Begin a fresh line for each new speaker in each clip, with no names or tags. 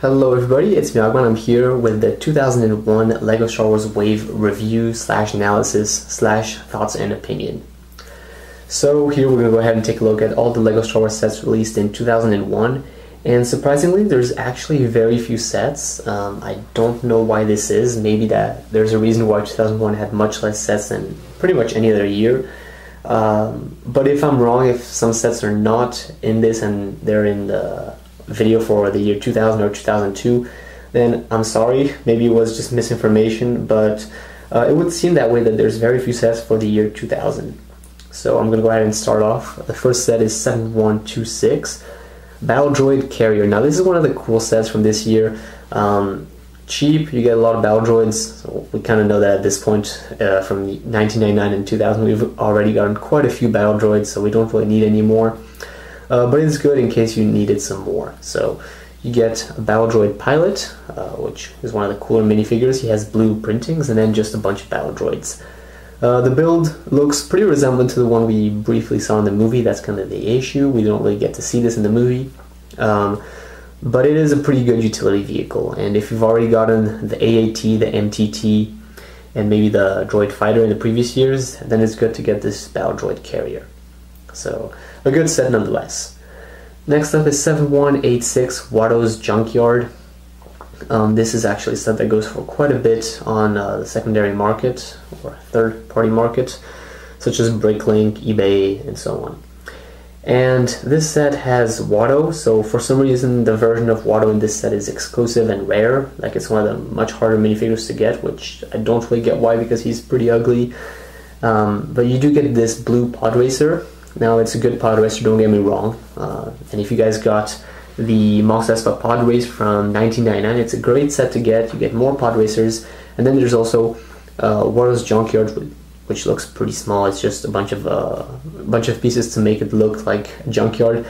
Hello everybody, it's me Agman. I'm here with the 2001 LEGO Star Wars Wave review slash analysis slash thoughts and opinion. So here we're going to go ahead and take a look at all the LEGO Star Wars sets released in 2001, and surprisingly there's actually very few sets. I don't know why this is. Maybe that there's a reason why 2001 had much less sets than pretty much any other year. But if I'm wrong, if some sets are not in this and they're in the video for the year 2000 or 2002, then I'm sorry, maybe it was just misinformation, but it would seem that way, that there's very few sets for the year 2000. So I'm gonna go ahead and start off. The first set is 7126 Battle Droid Carrier. Now this is one of the cool sets from this year. Cheap, you get a lot of battle droids, so we kind of know that at this point. From 1999 and 2000 we've already gotten quite a few battle droids, so we don't really need any more. But it's good in case you needed some more. So you get a battle droid pilot, which is one of the cooler minifigures. He has blue printings and then just a bunch of battle droids. The build looks pretty resemblant to the one we briefly saw in the movie. That's kind of the issue. We don't really get to see this in the movie. But it is a pretty good utility vehicle. And if you've already gotten the AAT, the MTT, and maybe the droid fighter in the previous years, then it's good to get this battle droid carrier. So a good set nonetheless. Next up is 7186 Waddles Junkyard. This is actually a set that goes for quite a bit on the secondary market or third-party market, such as Bricklink, eBay, and so on. And this set has Watto, so for some reason the version of Watto in this set is exclusive and rare. Like, it's one of the much harder minifigures to get, which I don't really get why, because he's pretty ugly. But you do get this blue pod racer. Now, it's a good pod racer, don't get me wrong. And if you guys got the Mos Espa pod race from 1999, it's a great set to get. You get more pod racers. And then there's also Waddles Junkyard, which looks pretty small. It's just a bunch of pieces to make it look like a junkyard.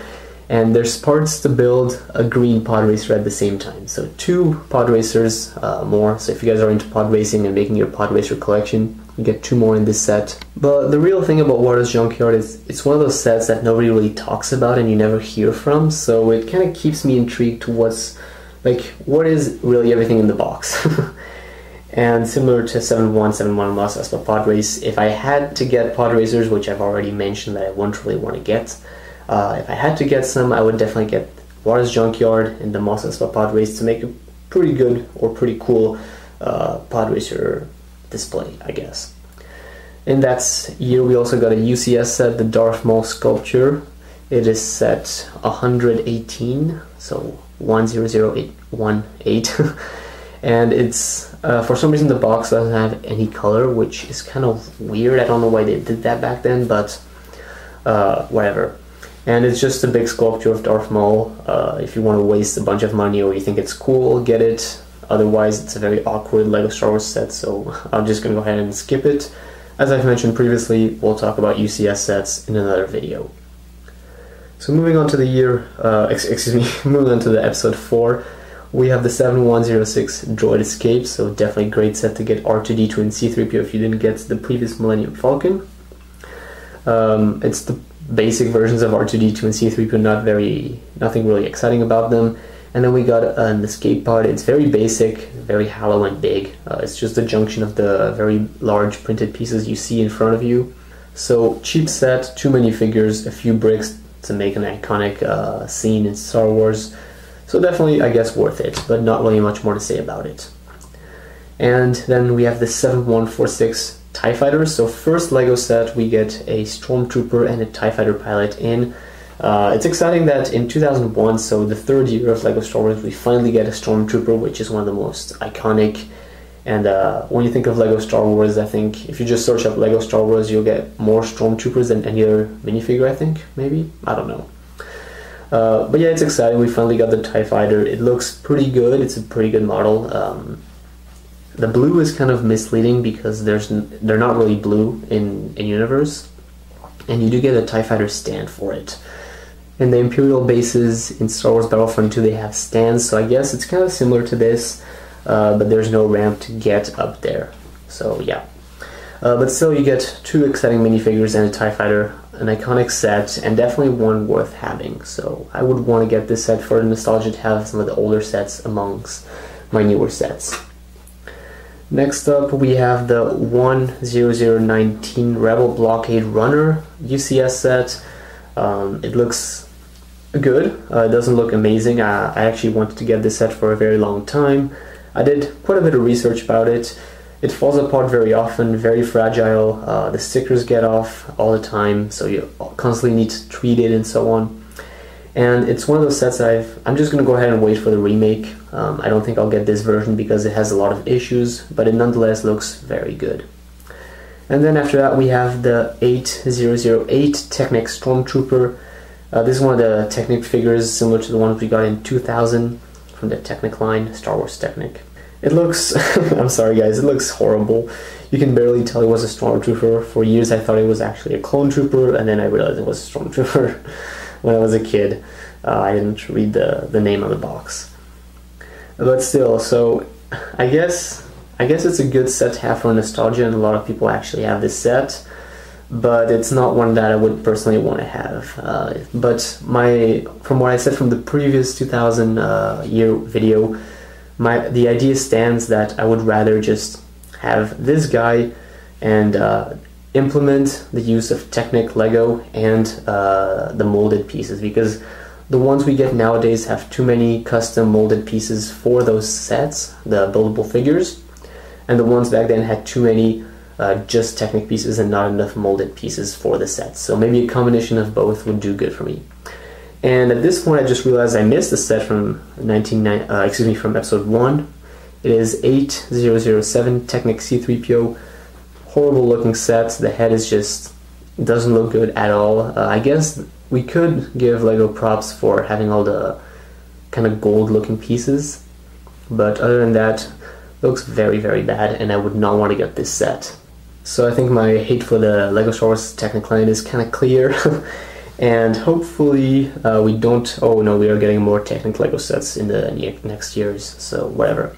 And there's parts to build a green pod racer at the same time. So 2 pod racers more. So if you guys are into pod racing and making your pod racer collection, you get 2 more in this set. But the real thing about Waddles Junkyard is it's one of those sets that nobody really talks about and you never hear from. So it kind of keeps me intrigued to what is really everything in the box. And similar to 7171 Mos Espa Pod Race, if I had to get pod racers, which I've already mentioned that I won't really want to get, if I had to get some, I would definitely get Waddles Junkyard and the Mos Espa Pod Race to make a pretty good or pretty cool pod racer display, I guess. In that year we also got a UCS set, the Darth Maul sculpture. It is set 118, so 10018. And it's, for some reason the box doesn't have any color, which is kind of weird. I don't know why they did that back then, but whatever. And it's just a big sculpture of Darth Maul. If you want to waste a bunch of money or you think it's cool, get it. Otherwise, it's a very awkward LEGO Star Wars set, so I'm just going to go ahead and skip it. As I've mentioned previously, we'll talk about UCS sets in another video. So moving on to the year, moving on to the episode 4, we have the 7106 Droid Escape, so definitely a great set to get R2-D2 and C-3PO if you didn't get the previous Millennium Falcon. It's the basic versions of R2-D2 and C-3PO, nothing really exciting about them. And then we got an escape pod. It's very basic, very hollow and big. It's just a junction of the very large printed pieces you see in front of you. So cheap set, 2 minifigures, a few bricks to make an iconic scene in Star Wars. So definitely, I guess, worth it, but not really much more to say about it. And then we have the 7146 TIE Fighters. So first LEGO set, we get a Stormtrooper and a TIE Fighter pilot in. It's exciting that in 2001, so the 3rd year of LEGO Star Wars, we finally get a Stormtrooper, which is one of the most iconic. And when you think of LEGO Star Wars, I think if you just search up LEGO Star Wars, you'll get more Stormtroopers than any other minifigure, I think, maybe? I don't know. But yeah, it's exciting. We finally got the TIE Fighter. It looks pretty good. It's a pretty good model. The blue is kind of misleading because they're not really blue in universe. And you do get a TIE Fighter stand for it. In the Imperial bases in Star Wars Battlefront 2, they have stands, so I guess it's kind of similar to this, but there's no ramp to get up there. So yeah. But still, you get 2 exciting minifigures and a TIE Fighter, an iconic set, and definitely one worth having. So I would want to get this set for the nostalgia to have some of the older sets amongst my newer sets. Next up, we have the 10019 Rebel Blockade Runner UCS set. It looks good. It doesn't look amazing. I actually wanted to get this set for a very long time. I did quite a bit of research about it. It falls apart very often, very fragile. The stickers get off all the time, so you constantly need to treat it and so on. And it's one of those sets that I'm just going to go ahead and wait for the remake. I don't think I'll get this version because it has a lot of issues, but it nonetheless looks very good. And then after that we have the 8008 Technic Stormtrooper. This is one of the Technic figures similar to the ones we got in 2000 from the Technic line, Star Wars Technic. It looks, I'm sorry guys, it looks horrible. You can barely tell it was a Stormtrooper. For years I thought it was actually a clone trooper, and then I realized it was a Stormtrooper. When I was a kid, I didn't read the name on the box. But still, so I guess it's a good set to have for nostalgia, and a lot of people actually have this set, but it's not one that I would personally want to have. But from what I said from the previous 2000 year video, the idea stands that I would rather just have this guy and implement the use of Technic Lego and the molded pieces, because the ones we get nowadays have too many custom molded pieces for those sets, the buildable figures, and the ones back then had too many just Technic pieces and not enough molded pieces for the sets. So maybe a combination of both would do good for me. And at this point I just realized I missed a set from from episode 1. It is 8007 Technic C-3PO. Horrible looking set. The head is just doesn't look good at all. I guess we could give Lego props for having all the kind of gold looking pieces, but other than that, looks very, very bad, and I would not want to get this set. So I think my hate for the Lego Star Wars Technic line is kind of clear. And hopefully we don't, oh no, we are getting more Technic Lego sets in the next years, so whatever.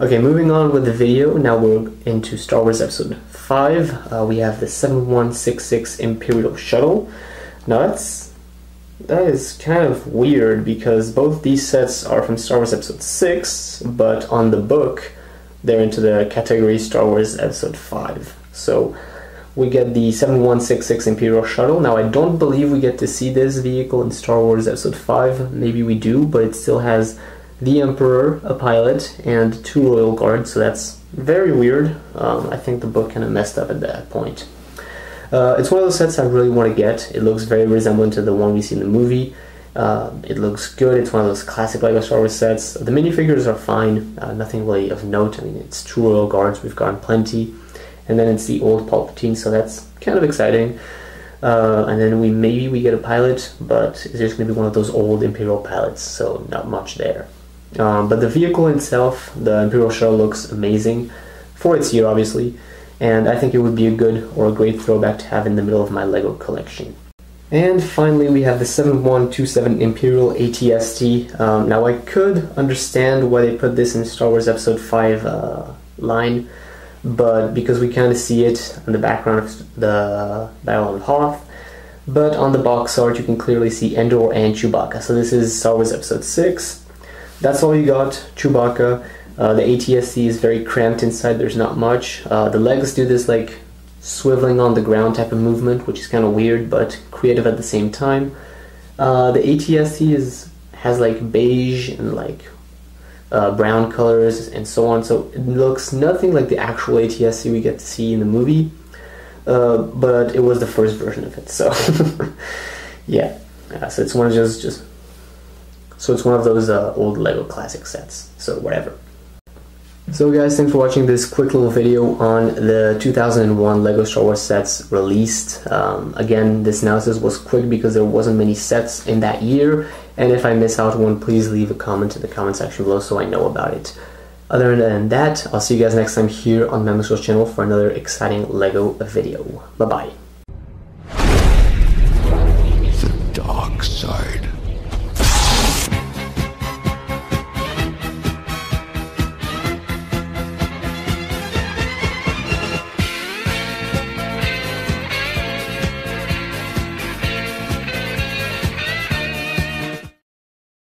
Okay, moving on with the video, now we're into Star Wars Episode 5. We have the 7166 Imperial Shuttle. Now that is kind of weird, because both these sets are from Star Wars Episode 6, but on the book they're into the category Star Wars Episode 5. So we get the 7166 Imperial Shuttle. Now I don't believe we get to see this vehicle in Star Wars Episode 5. Maybe we do, but it still has the Emperor, a pilot, and 2 Royal Guards, so that's very weird. I think the book kind of messed up at that point. It's one of those sets I really want to get. It looks very resemblant to the one we see in the movie. It looks good. It's one of those classic Lego Star Wars sets. The minifigures are fine, nothing really of note. I mean, it's 2 Royal Guards, we've gotten plenty. And then it's the old Palpatine, so that's kind of exciting. And then maybe we get a pilot, but it's just going to be one of those old Imperial pilots, so not much there. But the vehicle itself, the Imperial Shuttle, looks amazing for its year, obviously, and I think it would be a good or a great throwback to have in the middle of my Lego collection. And finally we have the 7127 Imperial Atsc. Now I could understand why they put this in Star Wars Episode 5 line, but because we kind of see it in the background of the Battle of Hoth, but on the box art you can clearly see Endor and Chewbacca. So this is Star Wars Episode 6. That's all you got, Chewbacca. The ATSC is very cramped inside, there's not much. The legs do this like swiveling on the ground type of movement, which is kind of weird but creative at the same time. The ATSC has like beige and like brown colors and so on, so it looks nothing like the actual ATSC we get to see in the movie, but it was the first version of it, so yeah. So it's one of it's one of those old Lego classic sets, so whatever. So guys, thanks for watching this quick little video on the 2001 Lego Star Wars sets released. Again, this analysis was quick because there wasn't many sets in that year, and if I miss out one, please leave a comment in the comment section below so I know about it. Other than that, I'll see you guys next time here on Mammoth's channel for another exciting Lego video. Bye bye.
The dark side.